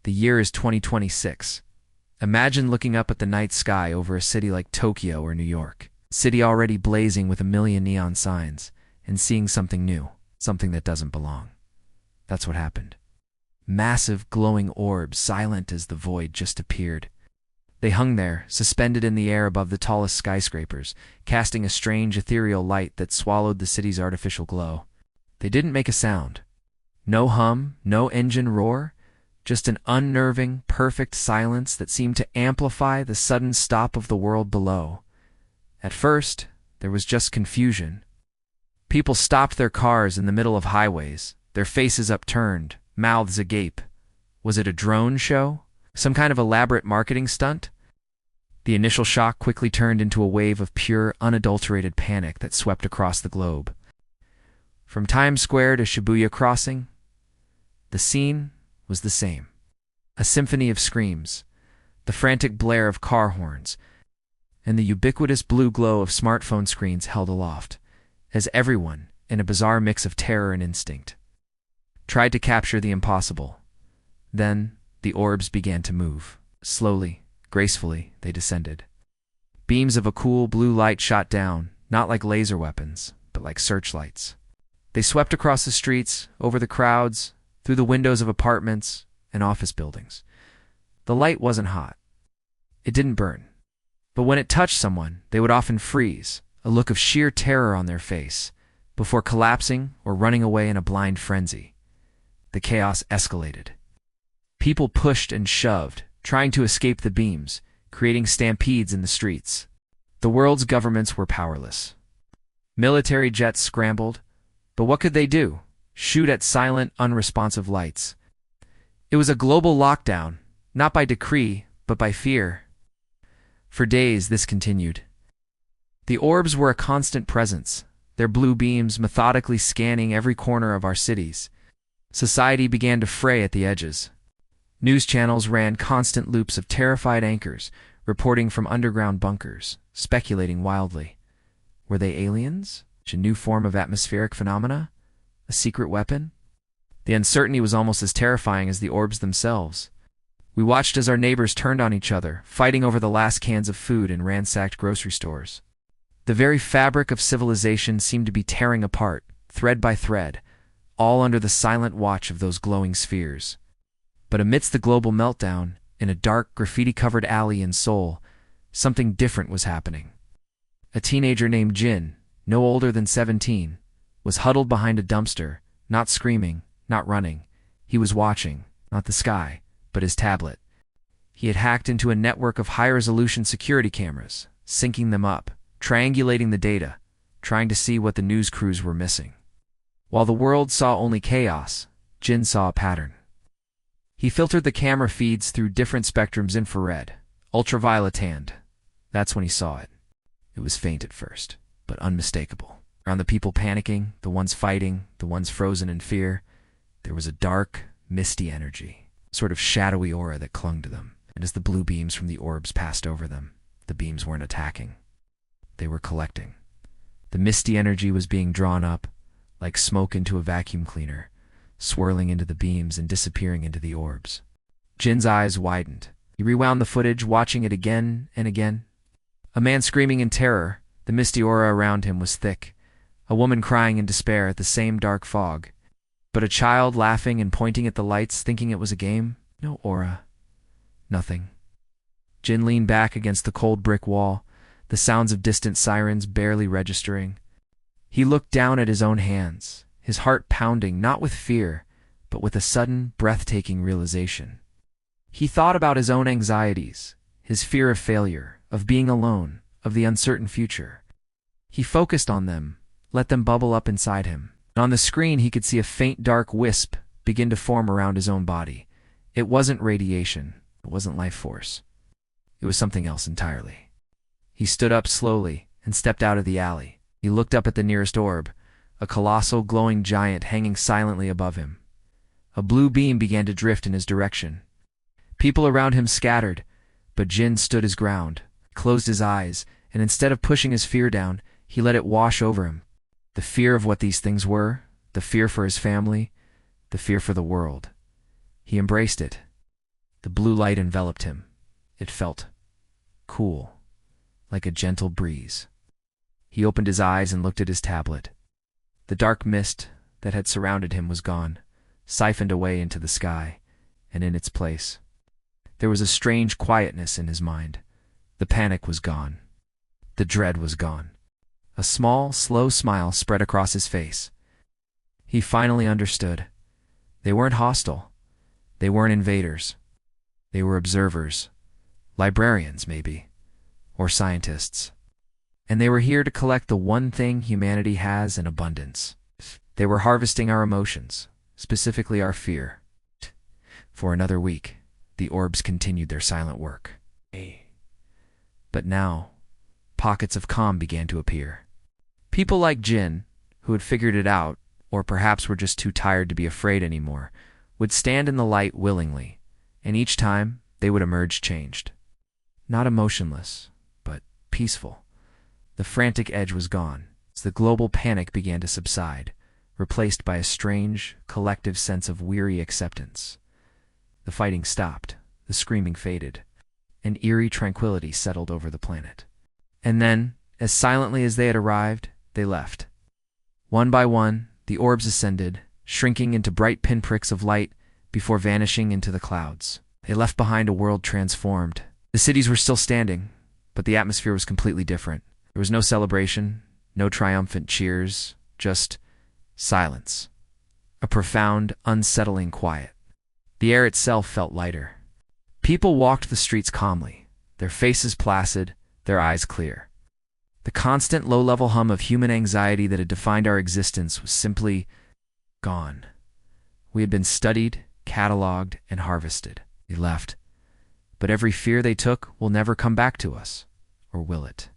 The year is 2026. Imagine looking up at the night sky over a city like Tokyo or New York, city already blazing with a million neon signs, and seeing something new, something that doesn't belong. That's what happened. Massive, glowing orbs, silent as the void, just appeared. They hung there, suspended in the air above the tallest skyscrapers, casting a strange, ethereal light that swallowed the city's artificial glow. They didn't make a sound. No hum, no engine roar, just an unnerving, perfect silence that seemed to amplify the sudden stop of the world below. At first, there was just confusion. People stopped their cars in the middle of highways, their faces upturned, mouths agape. Was it a drone show? Some kind of elaborate marketing stunt? The initial shock quickly turned into a wave of pure, unadulterated panic that swept across the globe. From Times Square to Shibuya Crossing, the scene was the same. A symphony of screams, the frantic blare of car horns, and the ubiquitous blue glow of smartphone screens held aloft, as everyone, in a bizarre mix of terror and instinct, tried to capture the impossible. Then, the orbs began to move. Slowly, gracefully, they descended. Beams of a cool blue light shot down, not like laser weapons, but like searchlights. They swept across the streets, over the crowds, through the windows of apartments and office buildings. The light wasn't hot. It didn't burn. But when it touched someone, they would often freeze, a look of sheer terror on their face, before collapsing or running away in a blind frenzy. The chaos escalated. People pushed and shoved, trying to escape the beams, creating stampedes in the streets. The world's governments were powerless. Military jets scrambled, but what could they do? Shoot at silent, unresponsive lights. It was a global lockdown, not by decree, but by fear. For days, this continued. The orbs were a constant presence, their blue beams methodically scanning every corner of our cities. Society began to fray at the edges. News channels ran constant loops of terrified anchors, reporting from underground bunkers, speculating wildly. Were they aliens? A new form of atmospheric phenomena? A secret weapon? The uncertainty was almost as terrifying as the orbs themselves. We watched as our neighbors turned on each other, fighting over the last cans of food in ransacked grocery stores. The very fabric of civilization seemed to be tearing apart, thread by thread, all under the silent watch of those glowing spheres. But amidst the global meltdown, in a dark, graffiti-covered alley in Seoul, something different was happening. A teenager named Jin, no older than 17, was huddled behind a dumpster, not screaming, not running. He was watching, not the sky, but his tablet. He had hacked into a network of high-resolution security cameras, syncing them up, triangulating the data, trying to see what the news crews were missing. While the world saw only chaos, Jin saw a pattern. He filtered the camera feeds through different spectrums: infrared, ultraviolet, and that's when he saw it. It was faint at first, but unmistakable. Around the people panicking, the ones fighting, the ones frozen in fear, there was a dark, misty energy, a sort of shadowy aura that clung to them. And as the blue beams from the orbs passed over them, the beams weren't attacking. They were collecting. The misty energy was being drawn up, like smoke into a vacuum cleaner, swirling into the beams and disappearing into the orbs. Jin's eyes widened. He rewound the footage, watching it again and again. A man screaming in terror. The misty aura around him was thick. A woman crying in despair at the same dark fog. But a child laughing and pointing at the lights, thinking it was a game. No aura. Nothing. Jin leaned back against the cold brick wall, the sounds of distant sirens barely registering. He looked down at his own hands, his heart pounding not with fear, but with a sudden, breathtaking realization. He thought about his own anxieties, his fear of failure, of being alone, of the uncertain future. He focused on them, let them bubble up inside him. And on the screen he could see a faint dark wisp begin to form around his own body. It wasn't radiation, it wasn't life force. It was something else entirely. He stood up slowly and stepped out of the alley. He looked up at the nearest orb, a colossal glowing giant hanging silently above him. A blue beam began to drift in his direction. People around him scattered, but Jin stood his ground, closed his eyes, and instead of pushing his fear down, he let it wash over him. The fear of what these things were, the fear for his family, the fear for the world. He embraced it. The blue light enveloped him. It felt cool, like a gentle breeze. He opened his eyes and looked at his tablet. The dark mist that had surrounded him was gone, siphoned away into the sky, and in its place, there was a strange quietness in his mind. The panic was gone. The dread was gone. A small, slow smile spread across his face. He finally understood. They weren't hostile. They weren't invaders. They were observers, librarians maybe, or scientists. And they were here to collect the one thing humanity has in abundance. They were harvesting our emotions, specifically our fear. For another week, the Orbs continued their silent work. But now, pockets of calm began to appear. People like Jin, who had figured it out, or perhaps were just too tired to be afraid anymore, would stand in the light willingly, and each time they would emerge changed. Not emotionless, but peaceful. The frantic edge was gone, as the global panic began to subside, replaced by a strange, collective sense of weary acceptance. The fighting stopped, the screaming faded, and eerie tranquility settled over the planet. And then, as silently as they had arrived, they left. One by one, the orbs ascended, shrinking into bright pinpricks of light before vanishing into the clouds. They left behind a world transformed. The cities were still standing, but the atmosphere was completely different. There was no celebration, no triumphant cheers, just silence. A profound, unsettling quiet. The air itself felt lighter. People walked the streets calmly, their faces placid, their eyes clear. The constant low-level hum of human anxiety that had defined our existence was simply gone. We had been studied, cataloged, and harvested. They left. But every fear they took will never come back to us. Or will it?